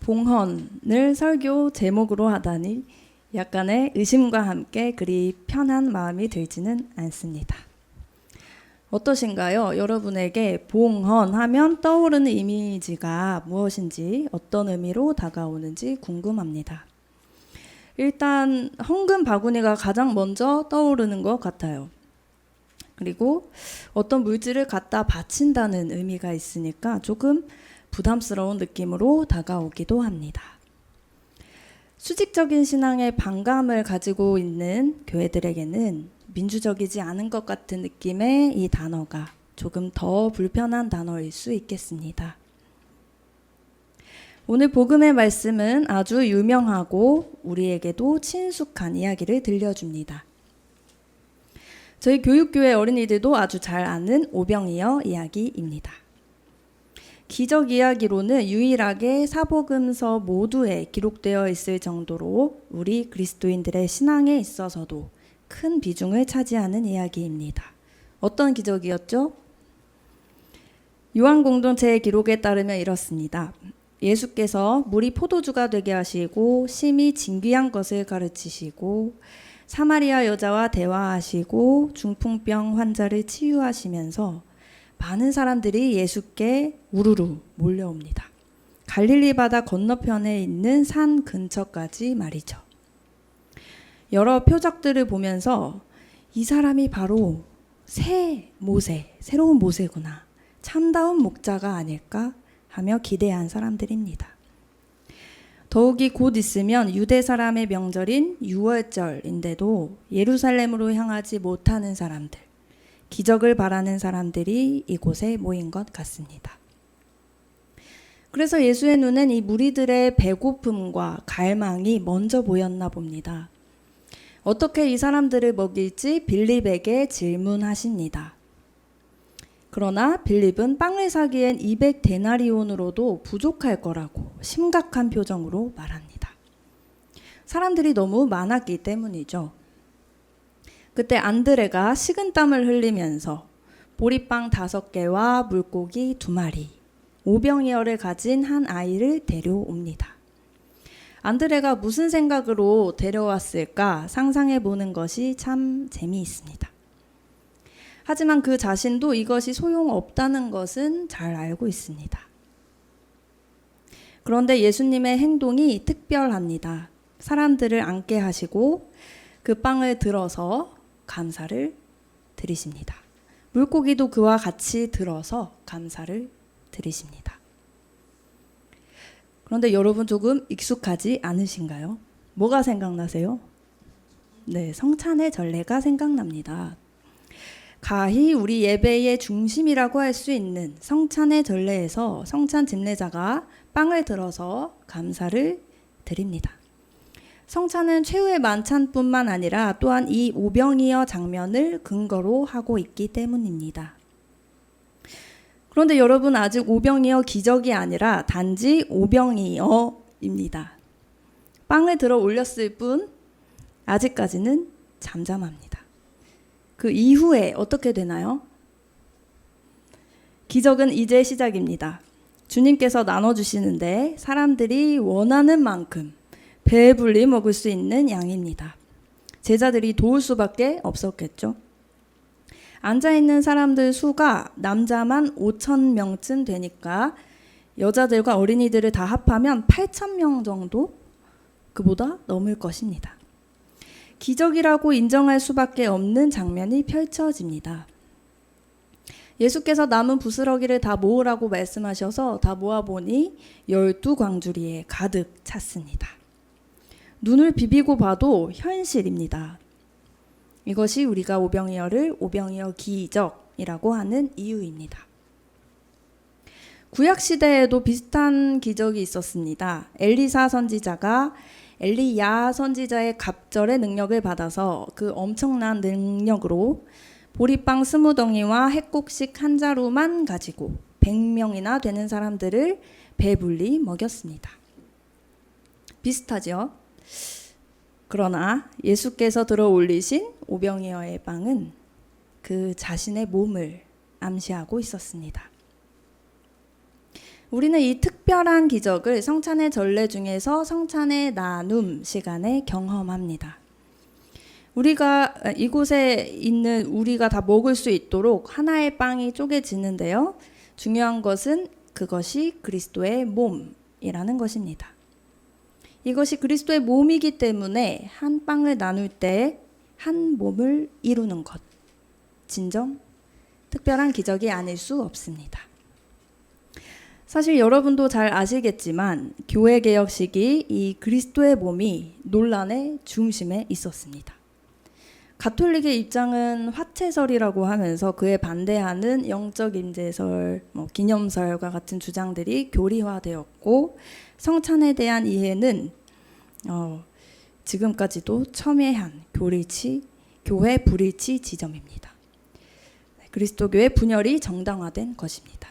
봉헌을 설교 제목으로 하다니 약간의 의심과 함께 그리 편한 마음이 들지는 않습니다. 어떠신가요? 여러분에게 봉헌하면 떠오르는 이미지가 무엇인지, 어떤 의미로 다가오는지 궁금합니다. 일단 헌금 바구니가 가장 먼저 떠오르는 것 같아요. 그리고 어떤 물질을 갖다 바친다는 의미가 있으니까 조금 부담스러운 느낌으로 다가오기도 합니다. 수직적인 신앙의 반감을 가지고 있는 교회들에게는 민주적이지 않은 것 같은 느낌의 이 단어가 조금 더 불편한 단어일 수 있겠습니다. 오늘 복음의 말씀은 아주 유명하고 우리에게도 친숙한 이야기를 들려줍니다. 저희 교육교회 어린이들도 아주 잘 아는 오병이어 이야기입니다. 기적 이야기로는 유일하게 사복음서 모두에 기록되어 있을 정도로 우리 그리스도인들의 신앙에 있어서도 큰 비중을 차지하는 이야기입니다. 어떤 기적이었죠? 요한 공동체의 기록에 따르면 이렇습니다. 예수께서 물이 포도주가 되게 하시고 심히 진귀한 것을 가르치시고 사마리아 여자와 대화하시고 중풍병 환자를 치유하시면서 많은 사람들이 예수께 우르르 몰려옵니다. 갈릴리 바다 건너편에 있는 산 근처까지 말이죠. 여러 표적들을 보면서 이 사람이 바로 새 모세, 새로운 모세구나, 참다운 목자가 아닐까 하며 기대한 사람들입니다. 더욱이 곧 있으면 유대 사람의 명절인 유월절인데도 예루살렘으로 향하지 못하는 사람들, 기적을 바라는 사람들이 이곳에 모인 것 같습니다. 그래서 예수의 눈엔 이 무리들의 배고픔과 갈망이 먼저 보였나 봅니다. 어떻게 이 사람들을 먹일지 빌립에게 질문하십니다. 그러나 빌립은 빵을 사기엔 200데나리온으로도 부족할 거라고 심각한 표정으로 말합니다. 사람들이 너무 많았기 때문이죠. 그때 안드레가 식은땀을 흘리면서 보리빵 5개와 물고기 2마리, 오병이어를 가진 한 아이를 데려옵니다. 안드레가 무슨 생각으로 데려왔을까 상상해 보는 것이 참 재미있습니다. 하지만 그 자신도 이것이 소용없다는 것은 잘 알고 있습니다. 그런데 예수님의 행동이 특별합니다. 사람들을 앉게 하시고 그 빵을 들어서 감사를 드리십니다. 물고기도 그와 같이 들어서 감사를 드리십니다. 그런데 여러분 조금 익숙하지 않으신가요? 뭐가 생각나세요? 네, 성찬의 전례가 생각납니다. 가히 우리 예배의 중심이라고 할 수 있는 성찬의 전례에서 성찬 집례자가 빵을 들어서 감사를 드립니다. 성찬은 최후의 만찬뿐만 아니라 또한 이 오병이어 장면을 근거로 하고 있기 때문입니다. 그런데 여러분, 아직 오병이어 기적이 아니라 단지 오병이어입니다. 빵을 들어 올렸을 뿐 아직까지는 잠잠합니다. 그 이후에 어떻게 되나요? 기적은 이제 시작입니다. 주님께서 나눠주시는데 사람들이 원하는 만큼 배불리 먹을 수 있는 양입니다. 제자들이 도울 수밖에 없었겠죠. 앉아있는 사람들 수가 남자만 5,000명쯤 되니까 여자들과 어린이들을 다 합하면 8,000명 정도? 그보다 넘을 것입니다. 기적이라고 인정할 수밖에 없는 장면이 펼쳐집니다. 예수께서 남은 부스러기를 다 모으라고 말씀하셔서 다 모아보니 12광주리에 가득 찼습니다. 눈을 비비고 봐도 현실입니다. 이것이 우리가 오병이어를 오병이어 기적이라고 하는 이유입니다. 구약시대에도 비슷한 기적이 있었습니다. 엘리사 선지자가 엘리야 선지자의 갑절의 능력을 받아서 그 엄청난 능력으로 보리빵 20덩이와 햇곡식 1자루만 가지고 100명이나 되는 사람들을 배불리 먹였습니다. 비슷하죠? 그러나 예수께서 들어 올리신 오병이어의 빵은 그 자신의 몸을 암시하고 있었습니다. 우리는 이 특별한 기적을 성찬의 전례 중에서 성찬의 나눔 시간에 경험합니다. 우리가 이곳에 있는 우리가 다 먹을 수 있도록 하나의 빵이 쪼개지는데요. 중요한 것은 그것이 그리스도의 몸이라는 것입니다. 이것이 그리스도의 몸이기 때문에 한 빵을 나눌 때 한 몸을 이루는 것, 진정 특별한 기적이 아닐 수 없습니다. 사실 여러분도 잘 아시겠지만 교회 개혁 시기 이 그리스도의 몸이 논란의 중심에 있었습니다. 가톨릭의 입장은 화채설이라고 하면서 그에 반대하는 영적 임재설, 기념설과 같은 주장들이 교리화되었고 성찬에 대한 이해는 지금까지도 첨예한 교회 불일치 지점입니다. 그리스도교의 분열이 정당화된 것입니다.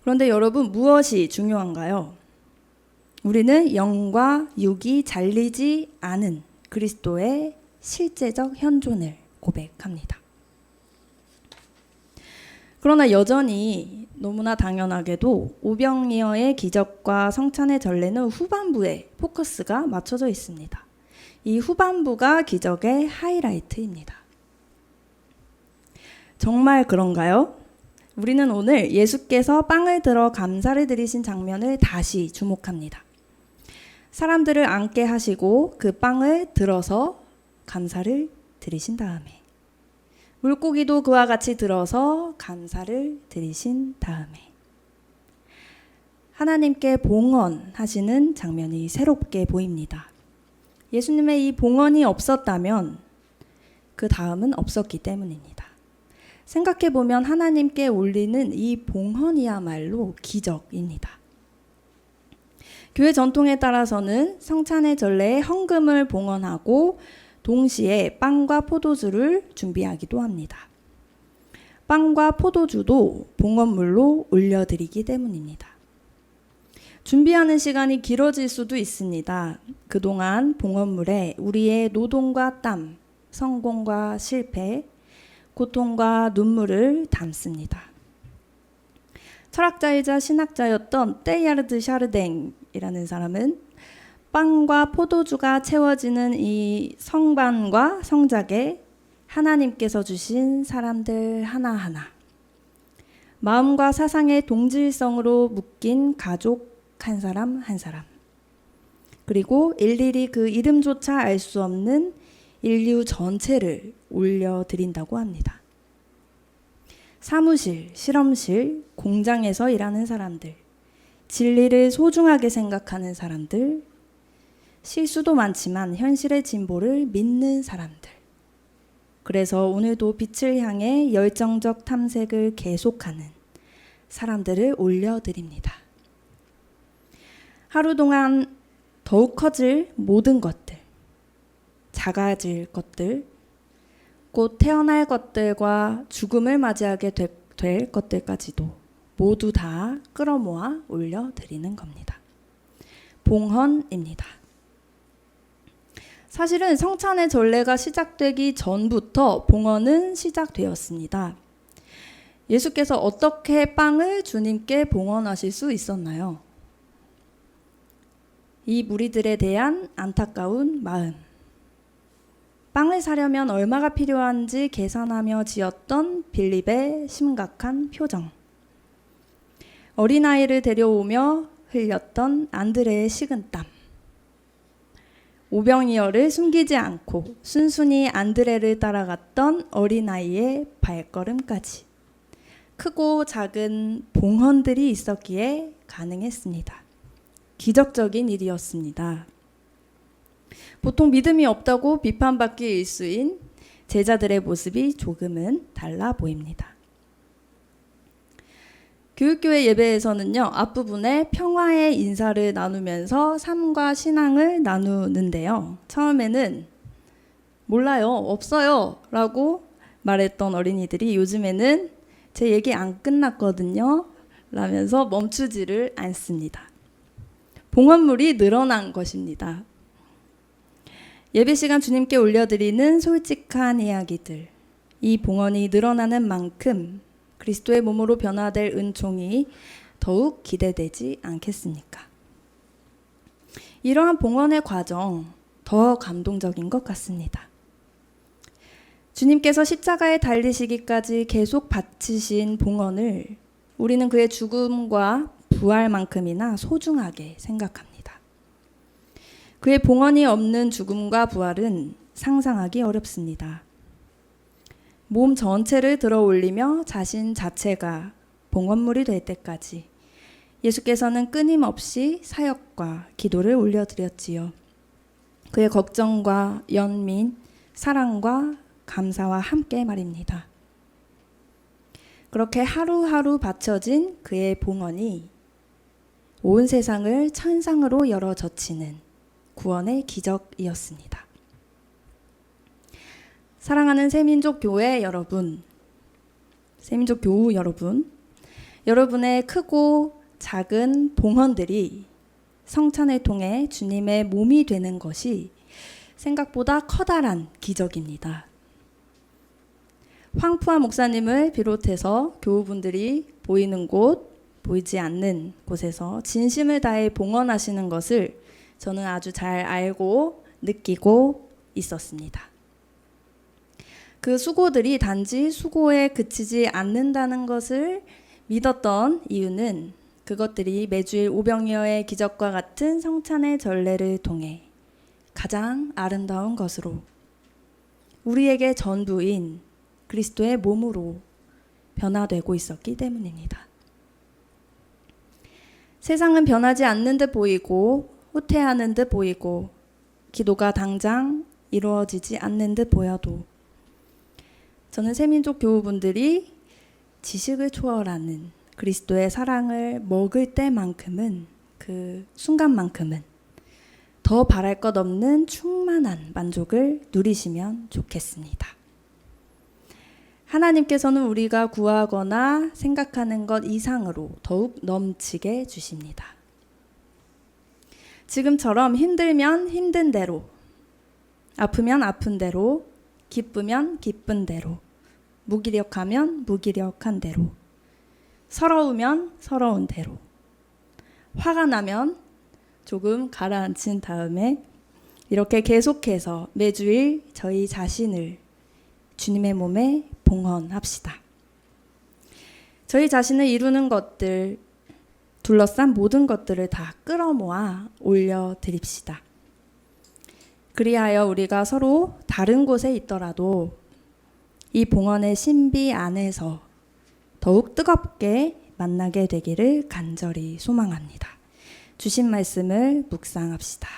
그런데 여러분, 무엇이 중요한가요? 우리는 영과 육이 잘리지 않은 그리스도의 실제적 현존을 고백합니다. 그러나 여전히 너무나 당연하게도 오병이어의 기적과 성찬의 전례는 후반부에 포커스가 맞춰져 있습니다. 이 후반부가 기적의 하이라이트입니다. 정말 그런가요? 우리는 오늘 예수께서 빵을 들어 감사를 드리신 장면을 다시 주목합니다. 사람들을 앉게 하시고 그 빵을 들어서 감사를 드리신 다음에 물고기도 그와 같이 들어서 감사를 드리신 다음에 하나님께 봉헌하시는 장면이 새롭게 보입니다. 예수님의 이 봉헌이 없었다면 그 다음은 없었기 때문입니다. 생각해보면 하나님께 올리는 이 봉헌이야말로 기적입니다. 교회 전통에 따라서는 성찬의 전례에 헌금을 봉헌하고 동시에 빵과 포도주를 준비하기도 합니다. 빵과 포도주도 봉헌물로 올려드리기 때문입니다. 준비하는 시간이 길어질 수도 있습니다. 그동안 봉헌물에 우리의 노동과 땀, 성공과 실패, 고통과 눈물을 담습니다. 철학자이자 신학자였던 테일하르드 샤르댕이라는 사람은 빵과 포도주가 채워지는 이 성반과 성작에 하나님께서 주신 사람들 하나하나, 마음과 사상의 동질성으로 묶인 가족 한 사람 한 사람, 그리고 일일이 그 이름조차 알 수 없는 인류 전체를 올려드린다고 합니다. 사무실, 실험실, 공장에서 일하는 사람들, 진리를 소중하게 생각하는 사람들, 실수도 많지만 현실의 진보를 믿는 사람들. 그래서 오늘도 빛을 향해 열정적 탐색을 계속하는 사람들을 올려드립니다. 하루 동안 더욱 커질 모든 것들, 작아질 것들, 곧 태어날 것들과 죽음을 맞이하게 될 것들까지도 모두 다 끌어모아 올려드리는 겁니다. 봉헌입니다. 사실은 성찬의 전례가 시작되기 전부터 봉헌은 시작되었습니다. 예수께서 어떻게 빵을 주님께 봉헌하실 수 있었나요? 이 무리들에 대한 안타까운 마음, 빵을 사려면 얼마가 필요한지 계산하며 지었던 빌립의 심각한 표정, 어린아이를 데려오며 흘렸던 안드레의 식은땀, 오병이어를 숨기지 않고 순순히 안드레를 따라갔던 어린아이의 발걸음까지 크고 작은 봉헌들이 있었기에 가능했습니다. 기적적인 일이었습니다. 보통 믿음이 없다고 비판받기 일쑤인 제자들의 모습이 조금은 달라 보입니다. 교육교회 예배에서는요, 앞부분에 평화의 인사를 나누면서 삶과 신앙을 나누는데요. 처음에는 몰라요, 없어요 라고 말했던 어린이들이 요즘에는 제 얘기 안 끝났거든요 라면서 멈추지를 않습니다. 봉헌물이 늘어난 것입니다. 예배 시간 주님께 올려드리는 솔직한 이야기들, 이 봉헌이 늘어나는 만큼 그리스도의 몸으로 변화될 은총이 더욱 기대되지 않겠습니까? 이러한 봉헌의 과정 더 감동적인 것 같습니다. 주님께서 십자가에 달리시기까지 계속 바치신 봉헌을 우리는 그의 죽음과 부활만큼이나 소중하게 생각합니다. 그의 봉헌이 없는 죽음과 부활은 상상하기 어렵습니다. 몸 전체를 들어 올리며 자신 자체가 봉헌물이 될 때까지 예수께서는 끊임없이 사역과 기도를 올려드렸지요. 그의 걱정과 연민, 사랑과 감사와 함께 말입니다. 그렇게 하루하루 바쳐진 그의 봉헌이 온 세상을 천상으로 열어 젖히는 구원의 기적이었습니다. 사랑하는 새민족 교회 여러분, 새민족 교우 여러분, 여러분의 크고 작은 봉헌들이 성찬을 통해 주님의 몸이 되는 것이 생각보다 커다란 기적입니다. 황푸아 목사님을 비롯해서 교우분들이 보이는 곳, 보이지 않는 곳에서 진심을 다해 봉헌하시는 것을 저는 아주 잘 알고 느끼고 있었습니다. 그 수고들이 단지 수고에 그치지 않는다는 것을 믿었던 이유는 그것들이 매주일 오병이어의 기적과 같은 성찬의 전례를 통해 가장 아름다운 것으로 우리에게 전부인 그리스도의 몸으로 변화되고 있었기 때문입니다. 세상은 변하지 않는 듯 보이고 후퇴하는 듯 보이고 기도가 당장 이루어지지 않는 듯 보여도 저는 새민족 교우분들이 지식을 초월하는 그리스도의 사랑을 먹을 때만큼은 그 순간만큼은 더 바랄 것 없는 충만한 만족을 누리시면 좋겠습니다. 하나님께서는 우리가 구하거나 생각하는 것 이상으로 더욱 넘치게 주십니다. 지금처럼 힘들면 힘든 대로, 아프면 아픈 대로, 기쁘면 기쁜 대로, 무기력하면 무기력한 대로, 서러우면 서러운 대로, 화가 나면 조금 가라앉힌 다음에 이렇게 계속해서 매주일 저희 자신을 주님의 몸에 봉헌합시다. 저희 자신을 이루는 것들, 둘러싼 모든 것들을 다 끌어모아 올려드립시다. 그리하여 우리가 서로 다른 곳에 있더라도 이 봉헌의 신비 안에서 더욱 뜨겁게 만나게 되기를 간절히 소망합니다. 주신 말씀을 묵상합시다.